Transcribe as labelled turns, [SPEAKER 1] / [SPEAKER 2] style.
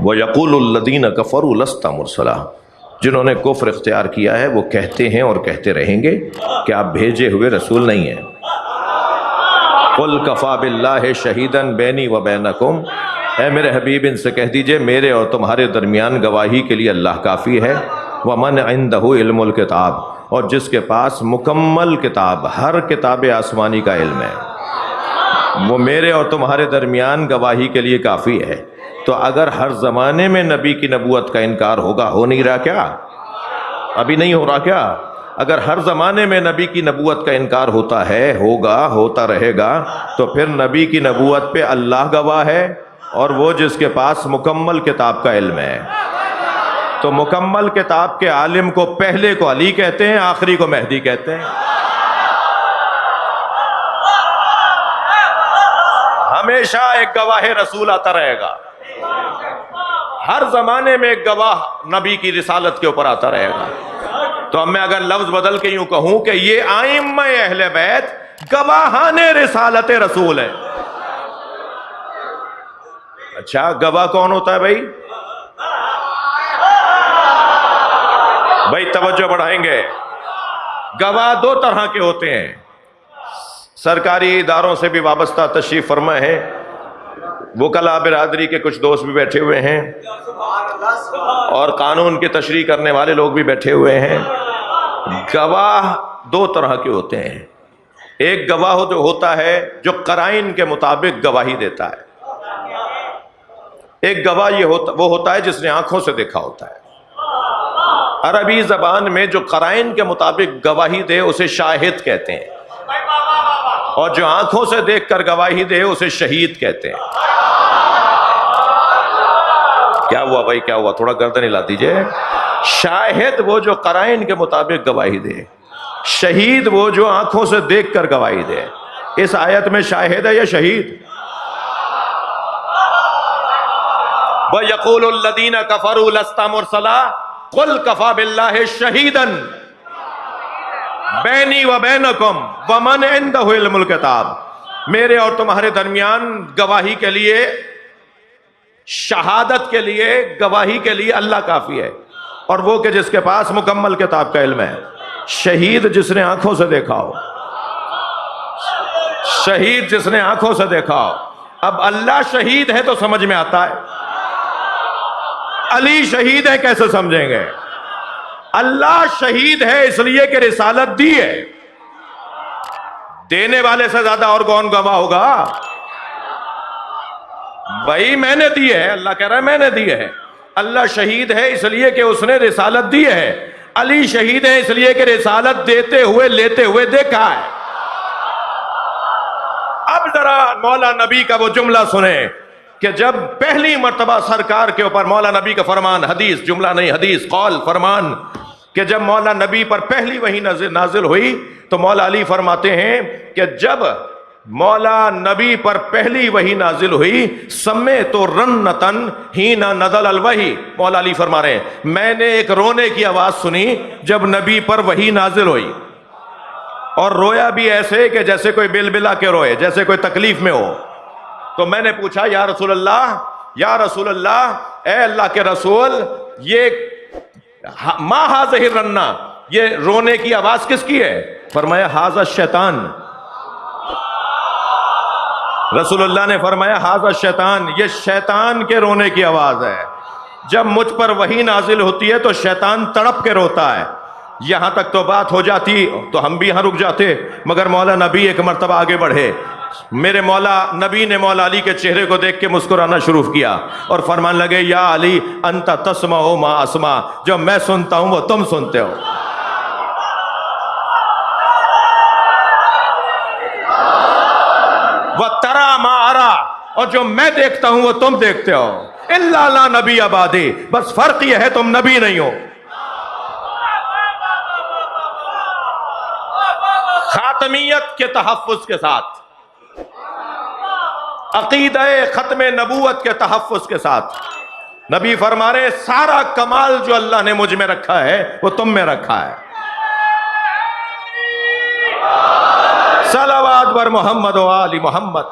[SPEAKER 1] وَيَقُولُ الَّذِينَ كَفَرُوا لَسْتَ مُرْسَلًا، جنہوں نے کفر اختیار کیا ہے وہ کہتے ہیں اور کہتے رہیں گے کہ آپ بھیجے ہوئے رسول نہیں ہیں۔ قُلْ كَفَى بِاللَّهِ شَهِيدًا بَيْنِي وَبَيْنَكُمْ، اے میرے حبیب ان سے کہہ دیجئے میرے اور تمہارے درمیان گواہی کے لیے اللہ کافی ہے۔ وَمَنْ عِنْدَهُ عِلْمُ الْكِتَابِ، اور جس کے پاس مکمل کتاب، ہر کتاب آسمانی کا علم ہے، وہ میرے اور تمہارے درمیان گواہی کے لیے کافی ہے۔ تو اگر ہر زمانے میں نبی کی نبوت کا انکار ہوگا، ہو نہیں رہا کیا؟ ابھی نہیں ہو رہا کیا؟ اگر ہر زمانے میں نبی کی نبوت کا انکار ہوتا ہے، ہوگا، ہوتا رہے گا، تو پھر نبی کی نبوت پہ اللہ گواہ ہے اور وہ جس کے پاس مکمل کتاب کا علم ہے۔ تو مکمل کتاب کے عالم کو پہلے کو علی کہتے ہیں، آخری کو مہدی کہتے ہیں۔ ہمیشہ ایک گواہ رسول آتا رہے گا، ہر زمانے میں ایک گواہ نبی کی رسالت کے اوپر آتا رہے گا۔ تو اب میں اگر لفظ بدل کے یوں کہوں کہ یہ ائمہ اہل بیت گواہان رسالت رسول ہے۔ اچھا گواہ کون ہوتا ہے بھائی؟ بھائی توجہ بڑھائیں گے۔ گواہ دو طرح کے ہوتے ہیں، سرکاری اداروں سے بھی وابستہ تشریف فرما ہے، وکلاء برادری کے کچھ دوست بھی بیٹھے ہوئے ہیں، اور قانون کی تشریح کرنے والے لوگ بھی بیٹھے ہوئے ہیں۔ گواہ دو طرح کے ہوتے ہیں، ایک گواہ جو ہوتا ہے جو قرائن کے مطابق گواہی دیتا ہے، ایک گواہ وہ ہوتا ہے جس نے آنکھوں سے دیکھا ہوتا ہے۔ عربی زبان میں جو قرائن کے مطابق گواہی دے اسے شاہد کہتے ہیں، اور جو آنکھوں سے دیکھ کر گواہی دے اسے شہید کہتے ہیں۔ کیا ہوا بھائی، کیا ہوا؟ تھوڑا گردن ہلا دیجئے۔ شاہد وہ جو قرائن کے مطابق گواہی دے، شہید وہ جو آنکھوں سے دیکھ کر گواہی دے۔ اس آیت میں شاہد ہے یا شہید؟ وَيَقُولُ الَّذِينَ كَفَرُوا لَسْتَ مُرْسَلًا قُلْ كَفَى بِاللَّهِ شَهِيدًا بَيْنِي وَبَيْنَكُمْ وَمَنْ عِنْدَهُ عِلْمُ الْكِتَابِ، میرے اور تمہارے درمیان گواہی کے لیے، شہادت کے لیے، گواہی کے لیے اللہ کافی ہے، اور وہ کہ جس کے پاس مکمل کتاب کا علم ہے۔ شہید جس نے آنکھوں سے دیکھا ہو، شہید جس نے آنکھوں سے دیکھا ہو۔ اب اللہ شہید ہے تو سمجھ میں آتا ہے، علی شہید ہے کیسے سمجھیں گے؟ اللہ شہید ہے اس لیے کہ رسالت دی ہے، دینے والے سے زیادہ اور کون گواہ ہوگا؟ بھائی میں نے دی ہے، اللہ کہہ رہا ہے میں نے دی ہے۔ اللہ شہید ہے اس لیے کہ اس نے رسالت دی ہے، علی شہید ہے اس لیے کہ رسالت دیتے ہوئے لیتے ہوئے دیکھا ہے۔ اب ذرا مولا نبی کا وہ جملہ سنیں کہ جب پہلی مرتبہ سرکار کے اوپر مولا نبی کا فرمان، حدیث، جملہ نہیں حدیث، قول، فرمان، کہ جب مولا نبی پر پہلی وحی نازل ہوئی تو مولا علی فرماتے ہیں کہ جب مولا نبی پر پہلی وحی نازل ہوئی سمیت رنتن ہین نزل الوحی، مولا علی فرما رہے ہیں میں نے ایک رونے کی آواز سنی جب نبی پر وحی نازل ہوئی، اور رویا بھی ایسے کہ جیسے کوئی بل بلا کے روئے، جیسے کوئی تکلیف میں ہو۔ تو میں نے پوچھا یا رسول اللہ، یا رسول اللہ، اے اللہ کے رسول، یہ ما ھذہ الرنہ، یہ رونے کی آواز کس کی ہے؟ فرمایا ھذا الشیطان۔ رسول اللہ نے فرمایا ھذا الشیطان، یہ شیطان کے رونے کی آواز ہے۔ جب مجھ پر وحی نازل ہوتی ہے تو شیطان تڑپ کے روتا ہے۔ یہاں تک تو بات ہو جاتی تو ہم بھی یہاں رک جاتے، مگر مولا نبی ایک مرتبہ آگے بڑھے۔ میرے مولا نبی نے مولا علی کے چہرے کو دیکھ کے مسکرانا شروع کیا اور فرمان لگے یا علی انت تسمع ما اسمع، جو میں سنتا ہوں وہ تم سنتے ہو۔ وَتَرَى مَا أَرَى، اور جو میں دیکھتا ہوں وہ تم دیکھتے ہو۔ إِلَّا لَا نَبِيَّ بَعْدِي، بس فرق یہ ہے تم نبی نہیں ہو۔ خاتمیت کے تحفظ کے ساتھ، عقیدہ ختم نبوت کے تحفظ کے ساتھ نبی فرما رہے سارا کمال جو اللہ نے مجھ میں رکھا ہے وہ تم میں رکھا ہے۔ صلوات بر محمد و آل محمد۔